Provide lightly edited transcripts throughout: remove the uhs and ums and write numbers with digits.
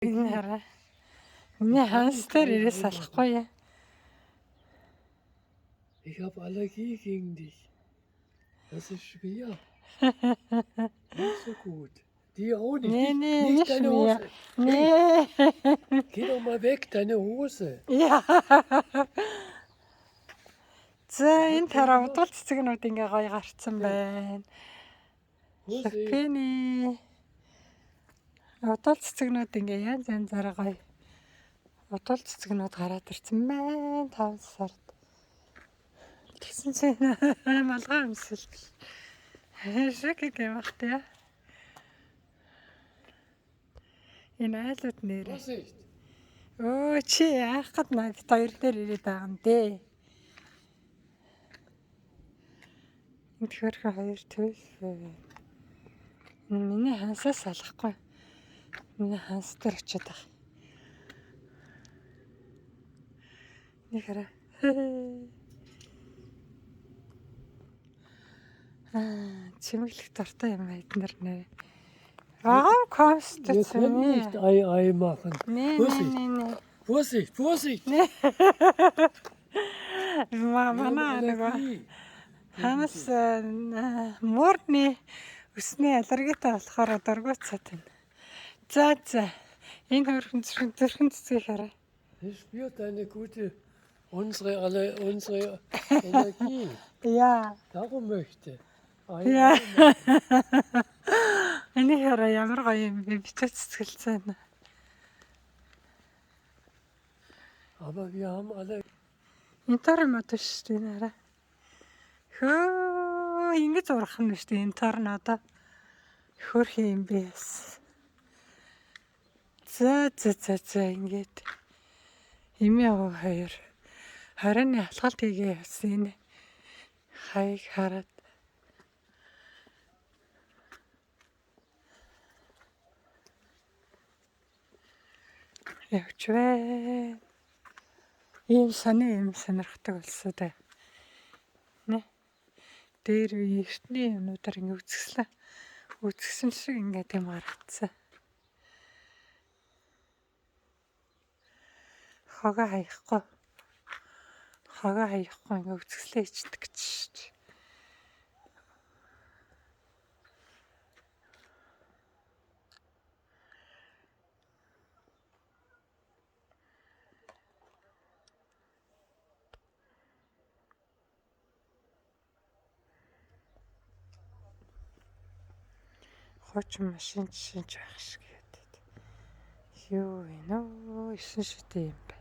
Энэ хараа. Миний Hamster ирээс салахгүй яа. Ich habe Allergie gegen dich. Das ist schwer. Nicht so gut. Die auch nicht. Nicht deine Hose. Nee. Geh doch mal weg, deine Hose. Яа. За энэ тараа удал цэцгнүүд ингээ гоё гарцсан байна. Лапени. Удал цэцгнүүд ингээ янз янзаараа гоё. Удал цэцгнүүд гараад ирсэн байна 5 сард. Тэгсэн чинь малгай өмсөл. Шиг гэмхт яа. Энэ айлууд нэрээ. Оо чи яах гээд надад хоёр дээр ирээд байгаа юм дээ. Энд хөрхө хоёр төс. Миний хансаас салахгүй. Миний ханс дээр очиод байгаа. Нэг хараа. Чимэглэх дуртай юм эднэр нэр. Warum kommst du zu mir? Nicht Ei machen. Nee. Vorsicht, Vorsicht. Мама нэг хамс морны өсний аллергитай болохоор дургуцаад байна. За. Энэ хөрхөн цэцгийг хараа. Ich spüre deine gute, unsere Energie. Ja. Darum möchte. Ja. Энэ хараа ямар гоё юм бэ? Бичиж цэцгэлцэн. Aber wir haben alle. Интер мод шүү дээ нэрэ. Хөө ингэж урах нь шүү дээ энэ торнадо. Хөрх юм бэс. За ингэж. Имээ хоёр. Харин алхалт хийгээ явсан энэ. Хайг хараад. Явчвэ. Ийм сонирхдаг болсон дээ. Нэ. Дээр эртний юмнуудаар ингэ үзгсэн шиг ингээд юм гаргацсан. Хага хаяхгүй ингэ үзгслээ ичдэг гэж шүү дээ. Хоч машин байх шиг ядаад. Юу вэ нөө 9 шидэ юм байна.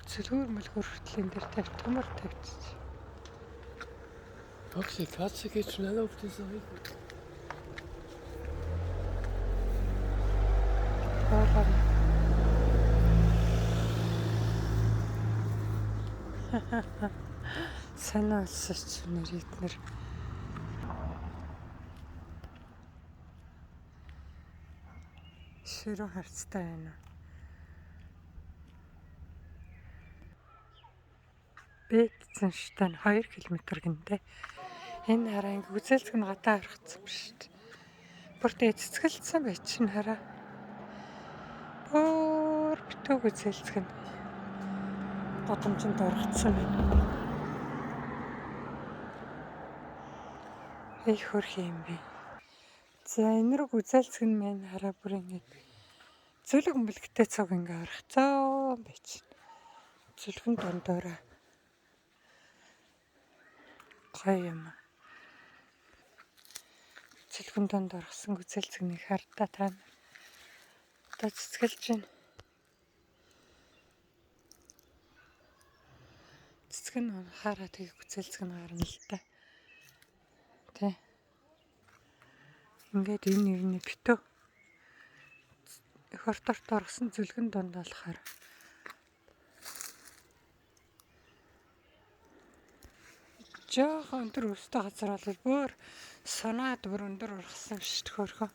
Зөвхөн мөлхөр хүртлийн дээр төмөр тавьчих. Guck, die Katze geht schnell auf diese Richtung. Санаалсч нэрээр ширүү харцтай байна. Бэдсэн штан 2 км гэнтэй. Энэ хараа ингэ үзэлцэг нь гадаа харагдсан шүү дээ. Бүртээ цэцгэлцсэн бай чинь хараа. Бүр битүүг үзэлцэг нь годомжинд оргцсан байна. Эй хөрх юм бэ. За энэ рүү үзэлцэг нь маань хараа бүр ингэ зүлэг мөлгтэй цог ингэ оргцсан бай чинь. Зүлгэн дондороо гоё юм. Цэлгэн донд орсон үзэлцэгнийг хардаа таа. Одоо цэцгэлж байна. Цэцэг нь хараа тийг үзэлцэг нь гарна л та. Тэ. Ингээд энэ битүү. Хорторт орсон зүлгэн донд болохоор жоох өндөр өстэй газар бол бүр санаад бүр өндөр ургасан шүү дээ хөрхөө.